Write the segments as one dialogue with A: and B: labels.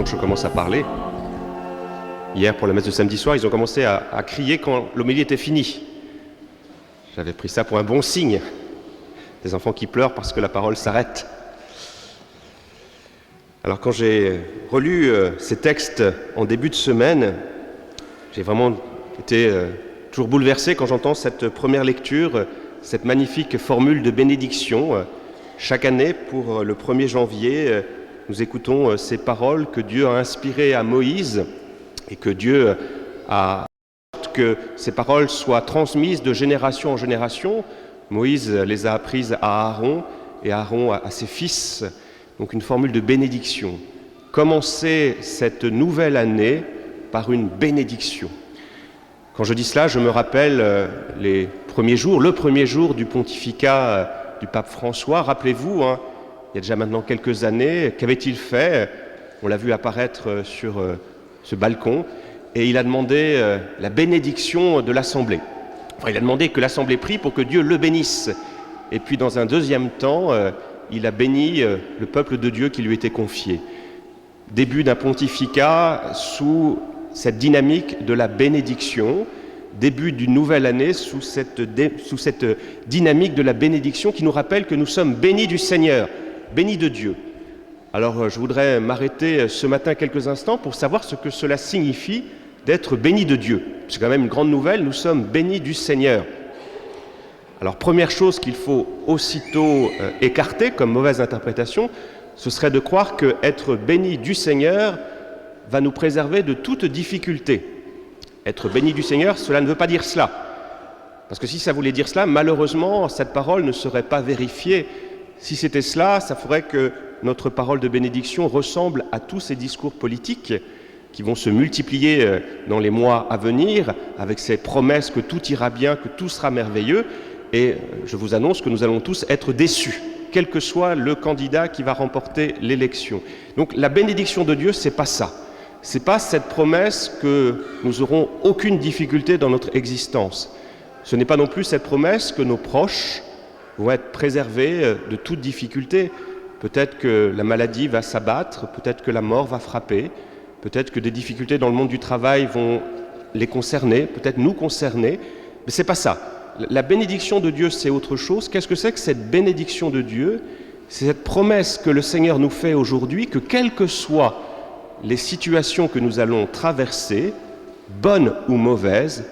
A: que je commence à parler. Hier, pour la messe de samedi soir, ils ont commencé à crier quand l'homélie était finie. J'avais pris ça pour un bon signe. Des enfants qui pleurent parce que la parole s'arrête. Alors quand j'ai relu ces textes en début de semaine, j'ai vraiment été toujours bouleversé quand j'entends cette première lecture, cette magnifique formule de bénédiction. Chaque année, pour le 1er janvier, nous écoutons ces paroles que Dieu a inspirées à Moïse et que Dieu a fait que ces paroles soient transmises de génération en génération. Moïse les a apprises à Aaron et Aaron à ses fils. Donc une formule de bénédiction. Commencer cette nouvelle année par une bénédiction. Quand je dis cela, je me rappelle le premier jour du pontificat du pape François. Rappelez-vous, il y a déjà maintenant quelques années, qu'avait-il fait? On l'a vu apparaître sur ce balcon et il a demandé la bénédiction de l'Assemblée. Enfin, il a demandé que l'Assemblée prie pour que Dieu le bénisse. Et puis dans un deuxième temps, il a béni le peuple de Dieu qui lui était confié. Début d'un pontificat sous cette dynamique de la bénédiction, début d'une nouvelle année sous cette dynamique de la bénédiction qui nous rappelle que nous sommes bénis du Seigneur, bénis de Dieu. Alors je voudrais m'arrêter ce matin quelques instants pour savoir ce que cela signifie d'être bénis de Dieu. C'est quand même une grande nouvelle, nous sommes bénis du Seigneur. Alors première chose qu'il faut aussitôt écarter comme mauvaise interprétation, ce serait de croire que être béni du Seigneur va nous préserver de toute difficulté. Être béni du Seigneur, cela ne veut pas dire cela. Parce que si ça voulait dire cela, malheureusement, cette parole ne serait pas vérifiée. Si c'était cela, ça ferait que notre parole de bénédiction ressemble à tous ces discours politiques qui vont se multiplier dans les mois à venir, avec ces promesses que tout ira bien, que tout sera merveilleux. Et je vous annonce que nous allons tous être déçus, quel que soit le candidat qui va remporter l'élection. Donc la bénédiction de Dieu, c'est pas ça. C'est pas cette promesse que nous aurons aucune difficulté dans notre existence. Ce n'est pas non plus cette promesse que nos proches vont être préservés de toute difficulté. Peut-être que la maladie va s'abattre, peut-être que la mort va frapper, peut-être que des difficultés dans le monde du travail vont les concerner, peut-être nous concerner, mais c'est pas ça. La bénédiction de Dieu, c'est autre chose. Qu'est-ce que c'est que cette bénédiction de Dieu? C'est cette promesse que le Seigneur nous fait aujourd'hui, que quelles que soient les situations que nous allons traverser, bonnes ou mauvaises,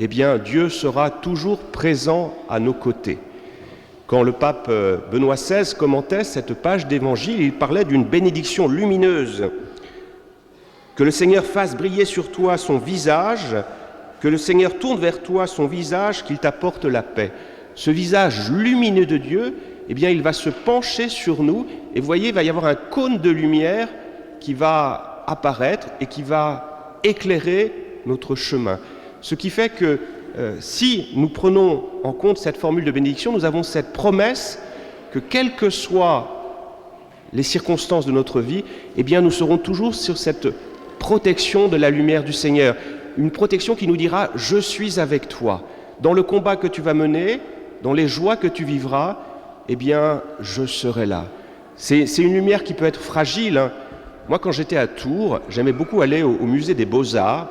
A: eh bien Dieu sera toujours présent à nos côtés. Quand le pape Benoît XVI commentait cette page d'évangile, il parlait d'une bénédiction lumineuse. Que le Seigneur fasse briller sur toi son visage, que le Seigneur tourne vers toi son visage, qu'il t'apporte la paix. Ce visage lumineux de Dieu, eh bien, il va se pencher sur nous et vous voyez, il va y avoir un cône de lumière qui va apparaître et qui va éclairer notre chemin. Ce qui fait que si nous prenons en compte cette formule de bénédiction, nous avons cette promesse que quelles que soient les circonstances de notre vie, eh bien, nous serons toujours sur cette protection de la lumière du Seigneur. Une protection qui nous dira « Je suis avec toi ». Dans le combat que tu vas mener, dans les joies que tu vivras, eh bien, je serai là. C'est une lumière qui peut être fragile. Moi, quand j'étais à Tours, j'aimais beaucoup aller au musée des Beaux-Arts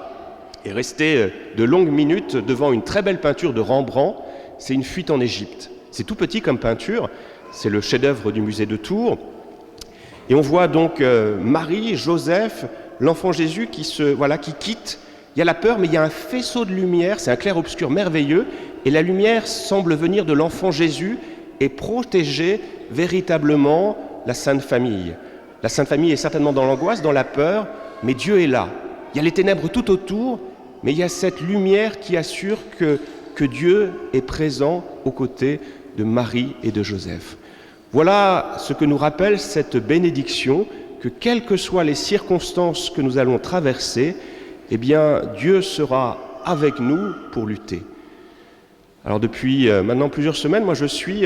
A: et rester de longues minutes devant une très belle peinture de Rembrandt. C'est une fuite en Égypte. C'est tout petit comme peinture. C'est le chef-d'œuvre du musée de Tours. Et on voit donc Marie, Joseph, l'enfant Jésus qui quitte. Il y a la peur, mais il y a un faisceau de lumière, c'est un clair-obscur merveilleux, et la lumière semble venir de l'enfant Jésus et protéger véritablement la Sainte Famille. La Sainte Famille est certainement dans l'angoisse, dans la peur, mais Dieu est là. Il y a les ténèbres tout autour, mais il y a cette lumière qui assure que Dieu est présent aux côtés de Marie et de Joseph. Voilà ce que nous rappelle cette bénédiction, que quelles que soient les circonstances que nous allons traverser, eh bien, Dieu sera avec nous pour lutter. Alors depuis maintenant plusieurs semaines, moi je suis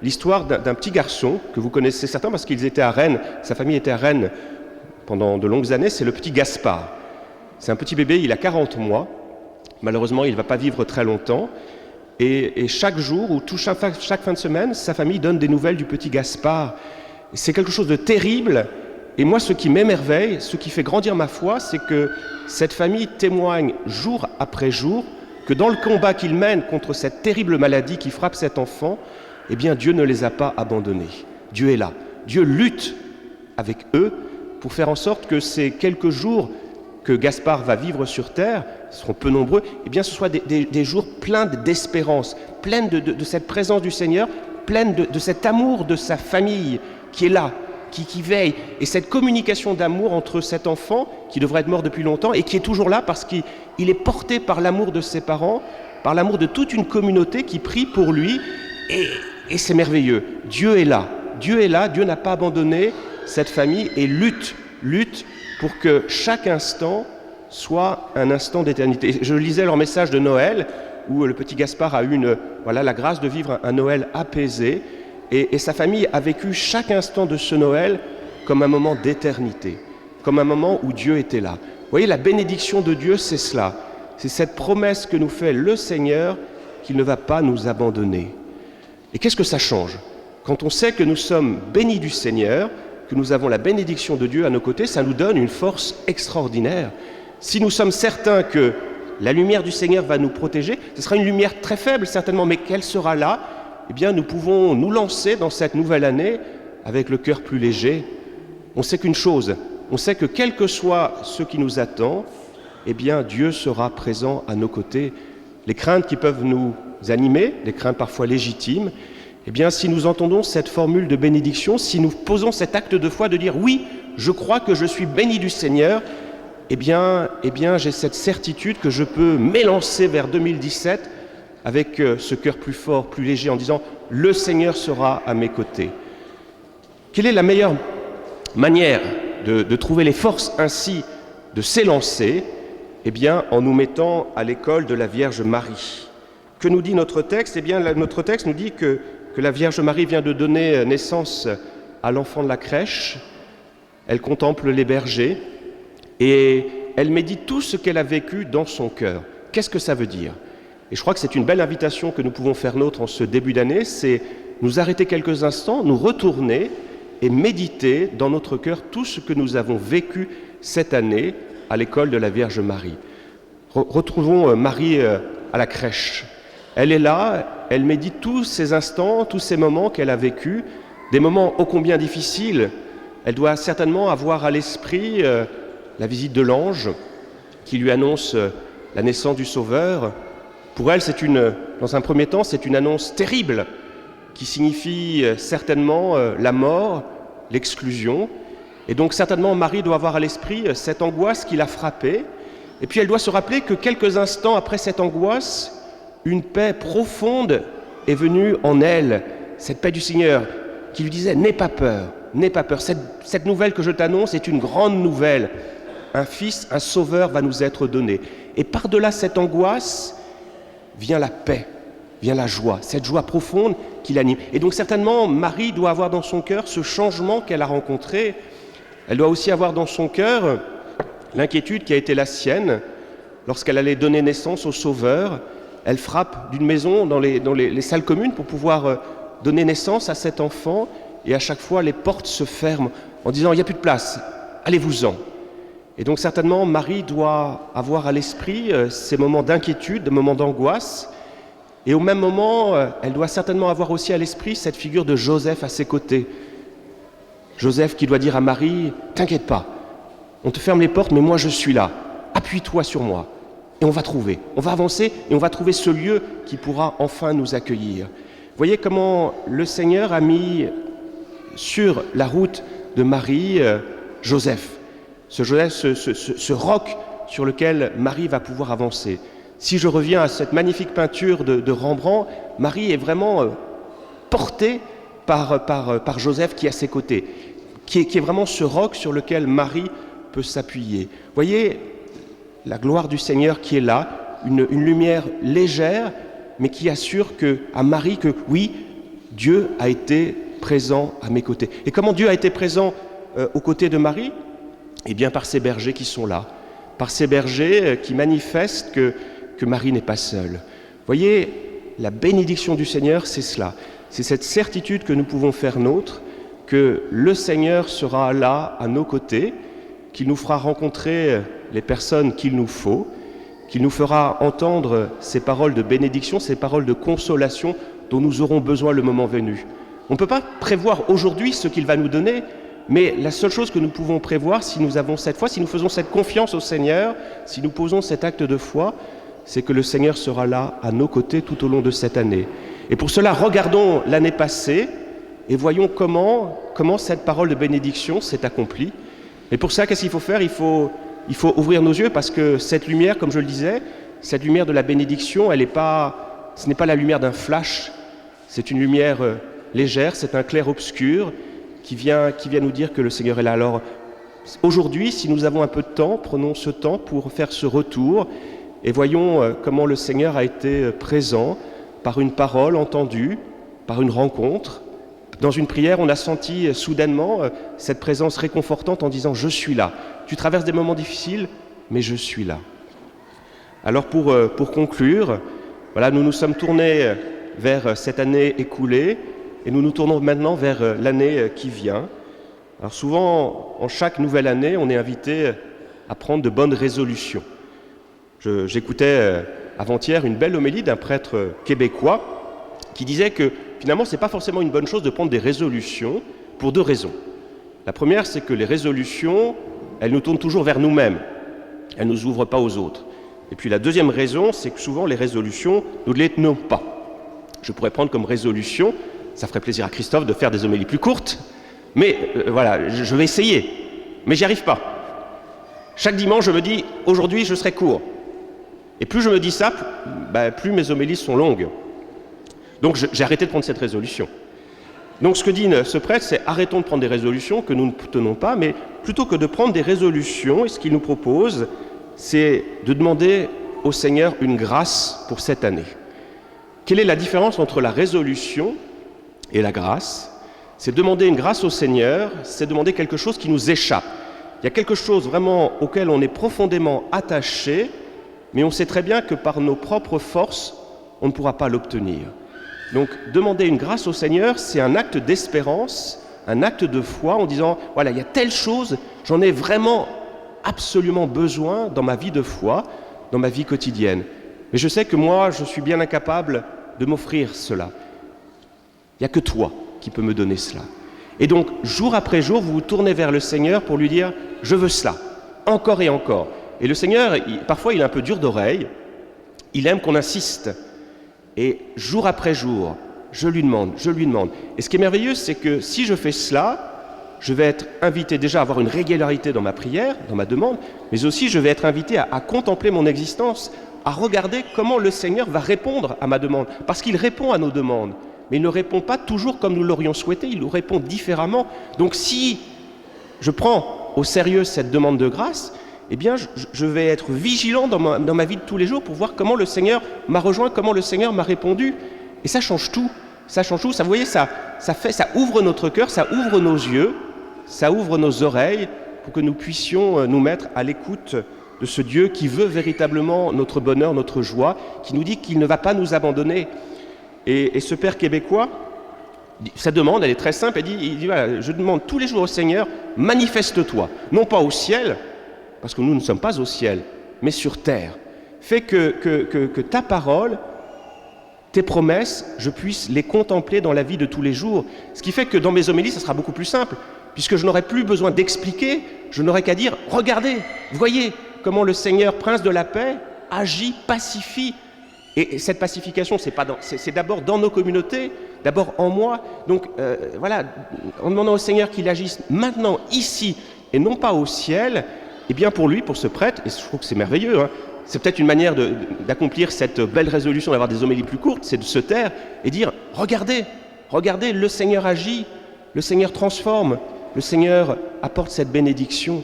A: l'histoire d'un petit garçon que vous connaissez certains parce qu'ils étaient à Rennes, sa famille était à Rennes pendant de longues années, c'est le petit Gaspard. C'est un petit bébé, il a 40 mois, malheureusement il ne va pas vivre très longtemps, et chaque jour ou chaque fin de semaine, sa famille donne des nouvelles du petit Gaspard. C'est quelque chose de terrible, Et moi, ce qui m'émerveille, ce qui fait grandir ma foi, c'est que cette famille témoigne jour après jour que dans le combat qu'ils mènent contre cette terrible maladie qui frappe cet enfant, eh bien Dieu ne les a pas abandonnés. Dieu est là. Dieu lutte avec eux pour faire en sorte que ces quelques jours que Gaspard va vivre sur terre, ce seront peu nombreux, eh bien ce soient des jours pleins d'espérance, pleins de cette présence du Seigneur, pleins de cet amour de sa famille qui est là, qui veille, et cette communication d'amour entre cet enfant qui devrait être mort depuis longtemps et qui est toujours là parce qu'il est porté par l'amour de ses parents, par l'amour de toute une communauté qui prie pour lui, et c'est merveilleux. Dieu est là, Dieu n'a pas abandonné cette famille et lutte pour que chaque instant soit un instant d'éternité. Je lisais leur message de Noël où le petit Gaspard a eu la grâce de vivre un Noël apaisé. Et sa famille a vécu chaque instant de ce Noël comme un moment d'éternité, comme un moment où Dieu était là. Vous voyez, la bénédiction de Dieu, c'est cela. C'est cette promesse que nous fait le Seigneur qu'il ne va pas nous abandonner. Et qu'est-ce que ça change? Quand on sait que nous sommes bénis du Seigneur, que nous avons la bénédiction de Dieu à nos côtés, ça nous donne une force extraordinaire. Si nous sommes certains que la lumière du Seigneur va nous protéger, ce sera une lumière très faible certainement, mais qu'elle sera là, eh bien, nous pouvons nous lancer dans cette nouvelle année avec le cœur plus léger. On sait qu'une chose, on sait que quel que soit ce qui nous attend, eh bien, Dieu sera présent à nos côtés. Les craintes qui peuvent nous animer, des craintes parfois légitimes, eh bien, si nous entendons cette formule de bénédiction, si nous posons cet acte de foi de dire « Oui, je crois que je suis béni du Seigneur », eh bien, j'ai cette certitude que je peux m'élancer vers 2017 avec ce cœur plus fort, plus léger, en disant « Le Seigneur sera à mes côtés ». Quelle est la meilleure manière de trouver les forces ainsi de s'élancer? Eh bien, en nous mettant à l'école de la Vierge Marie. Que nous dit notre texte? Eh bien, notre texte nous dit que la Vierge Marie vient de donner naissance à l'enfant de la crèche. Elle contemple les bergers et elle médite tout ce qu'elle a vécu dans son cœur. Qu'est-ce que ça veut dire? Et je crois que c'est une belle invitation que nous pouvons faire nôtre en ce début d'année, c'est nous arrêter quelques instants, nous retourner et méditer dans notre cœur tout ce que nous avons vécu cette année à l'école de la Vierge Marie. Retrouvons Marie à la crèche. Elle est là, elle médite tous ces instants, tous ces moments qu'elle a vécus, des moments ô combien difficiles. Elle doit certainement avoir à l'esprit la visite de l'ange qui lui annonce la naissance du Sauveur. Pour elle, dans un premier temps, c'est une annonce terrible qui signifie certainement la mort, l'exclusion. Et donc certainement, Marie doit avoir à l'esprit cette angoisse qui l'a frappée. Et puis elle doit se rappeler que quelques instants après cette angoisse, une paix profonde est venue en elle, cette paix du Seigneur qui lui disait « N'aie pas peur, n'aie pas peur. Cette nouvelle que je t'annonce est une grande nouvelle. Un fils, un sauveur va nous être donné. » Et par-delà cette angoisse, vient la paix, vient la joie, cette joie profonde qui l'anime. Et donc certainement, Marie doit avoir dans son cœur ce changement qu'elle a rencontré. Elle doit aussi avoir dans son cœur l'inquiétude qui a été la sienne lorsqu'elle allait donner naissance au Sauveur. Elle frappe d'une maison dans les salles communes pour pouvoir donner naissance à cet enfant. Et à chaque fois, les portes se ferment en disant « Il n'y a plus de place, allez-vous-en ». Et donc certainement, Marie doit avoir à l'esprit ces moments d'inquiétude, des moments d'angoisse. Et au même moment, elle doit certainement avoir aussi à l'esprit cette figure de Joseph à ses côtés. Joseph qui doit dire à Marie « T'inquiète pas, on te ferme les portes, mais moi je suis là. Appuie-toi sur moi. Et on va avancer et on va trouver ce lieu qui pourra enfin nous accueillir. » Voyez comment le Seigneur a mis sur la route de Marie Joseph. Ce roc sur lequel Marie va pouvoir avancer. Si je reviens à cette magnifique peinture de Rembrandt, Marie est vraiment portée par Joseph qui est à ses côtés, qui est vraiment ce roc sur lequel Marie peut s'appuyer. Voyez la gloire du Seigneur qui est là, une lumière légère, mais qui assure à Marie que oui, Dieu a été présent à mes côtés. Et comment Dieu a été présent aux côtés de Marie? Eh bien par ces bergers qui sont là, par ces bergers qui manifestent que Marie n'est pas seule. Voyez, la bénédiction du Seigneur, c'est cela. C'est cette certitude que nous pouvons faire nôtre, que le Seigneur sera là à nos côtés, qu'il nous fera rencontrer les personnes qu'il nous faut, qu'il nous fera entendre ces paroles de bénédiction, ces paroles de consolation dont nous aurons besoin le moment venu. On ne peut pas prévoir aujourd'hui ce qu'il va nous donner, mais la seule chose que nous pouvons prévoir, si nous avons cette foi, si nous faisons cette confiance au Seigneur, si nous posons cet acte de foi, c'est que le Seigneur sera là à nos côtés tout au long de cette année. Et pour cela, regardons l'année passée et voyons comment cette parole de bénédiction s'est accomplie. Et pour ça, qu'est-ce qu'il faut faire ? Il faut ouvrir nos yeux, parce que cette lumière, comme je le disais, cette lumière de la bénédiction, ce n'est pas la lumière d'un flash, c'est une lumière légère, c'est un clair-obscur qui vient nous dire que le Seigneur est là. Alors, aujourd'hui, si nous avons un peu de temps, prenons ce temps pour faire ce retour et voyons comment le Seigneur a été présent par une parole entendue, par une rencontre. Dans une prière, on a senti soudainement cette présence réconfortante en disant « Je suis là ». Tu traverses des moments difficiles, mais je suis là. Alors pour conclure, voilà, nous nous sommes tournés vers cette année écoulée et nous nous tournons maintenant vers l'année qui vient. Alors souvent, en chaque nouvelle année, on est invité à prendre de bonnes résolutions. J'écoutais avant-hier une belle homélie d'un prêtre québécois qui disait que finalement, ce n'est pas forcément une bonne chose de prendre des résolutions pour 2 raisons. La première, c'est que les résolutions, elles nous tournent toujours vers nous-mêmes. Elles ne nous ouvrent pas aux autres. Et puis la deuxième raison, c'est que souvent les résolutions, nous ne les tenons pas. Je pourrais prendre comme résolution, ça ferait plaisir à Christophe de faire des homélies plus courtes, mais voilà, je vais essayer, mais j'y arrive pas. Chaque dimanche, je me dis, aujourd'hui, je serai court. Et plus je me dis ça, plus mes homélies sont longues. Donc j'ai arrêté de prendre cette résolution. Donc ce que dit ce prêtre, c'est arrêtons de prendre des résolutions que nous ne tenons pas, mais plutôt que de prendre des résolutions, et ce qu'il nous propose, c'est de demander au Seigneur une grâce pour cette année. Quelle est la différence entre la résolution et la grâce ? C'est demander une grâce au Seigneur, c'est demander quelque chose qui nous échappe. Il y a quelque chose vraiment auquel on est profondément attaché, mais on sait très bien que par nos propres forces, on ne pourra pas l'obtenir. Donc, demander une grâce au Seigneur, c'est un acte d'espérance, un acte de foi en disant, voilà, il y a telle chose, j'en ai vraiment absolument besoin dans ma vie de foi, dans ma vie quotidienne. Mais je sais que moi, je suis bien incapable de m'offrir cela. Il n'y a que toi qui peux me donner cela. Et donc, jour après jour, vous vous tournez vers le Seigneur pour lui dire, je veux cela, encore et encore. Et le Seigneur, parfois, il est un peu dur d'oreille, il aime qu'on insiste. Et jour après jour, je lui demande. Et ce qui est merveilleux, c'est que si je fais cela, je vais être invité déjà à avoir une régularité dans ma prière, dans ma demande, mais aussi je vais être invité à contempler mon existence, à regarder comment le Seigneur va répondre à ma demande. Parce qu'il répond à nos demandes, mais il ne répond pas toujours comme nous l'aurions souhaité, il nous répond différemment. Donc si je prends au sérieux cette demande de grâce, eh bien, je vais être vigilant dans ma vie de tous les jours pour voir comment le Seigneur m'a rejoint, comment le Seigneur m'a répondu. Et ça change tout. Ça change tout. Ça, vous voyez, ça ouvre notre cœur, ça ouvre nos yeux, ça ouvre nos oreilles pour que nous puissions nous mettre à l'écoute de ce Dieu qui veut véritablement notre bonheur, notre joie, qui nous dit qu'il ne va pas nous abandonner. Et ce Père québécois, sa demande, elle est très simple. Il dit voilà, je demande tous les jours au Seigneur, manifeste-toi, non pas au ciel, parce que nous ne sommes pas au ciel, mais sur terre. Fais que ta parole, tes promesses, je puisse les contempler dans la vie de tous les jours. Ce qui fait que dans mes homélies, ça sera beaucoup plus simple, puisque je n'aurai plus besoin d'expliquer, je n'aurai qu'à dire, regardez, voyez comment le Seigneur, Prince de la paix, agit, pacifie. Et cette pacification, c'est d'abord dans nos communautés, d'abord en moi. Donc voilà, en demandant au Seigneur qu'il agisse maintenant, ici, et non pas au ciel, et bien pour lui, pour ce prêtre, et je trouve que c'est merveilleux, hein, c'est peut-être une manière d'accomplir cette belle résolution, d'avoir des homélies plus courtes, c'est de se taire et dire, regardez, le Seigneur agit, le Seigneur transforme, le Seigneur apporte cette bénédiction.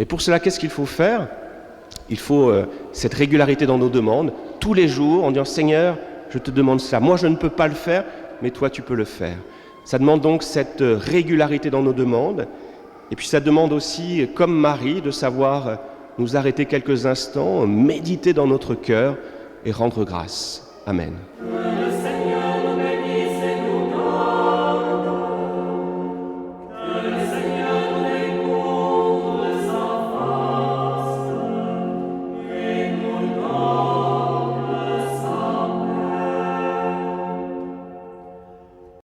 A: Et pour cela, qu'est-ce qu'il faut faire ? Il faut cette régularité dans nos demandes, tous les jours, en disant, Seigneur, je te demande ça. Moi, je ne peux pas le faire, mais toi, tu peux le faire. Ça demande donc cette régularité dans nos demandes. Et puis ça demande aussi, comme Marie, de savoir nous arrêter quelques instants, méditer dans notre cœur et rendre grâce. Amen.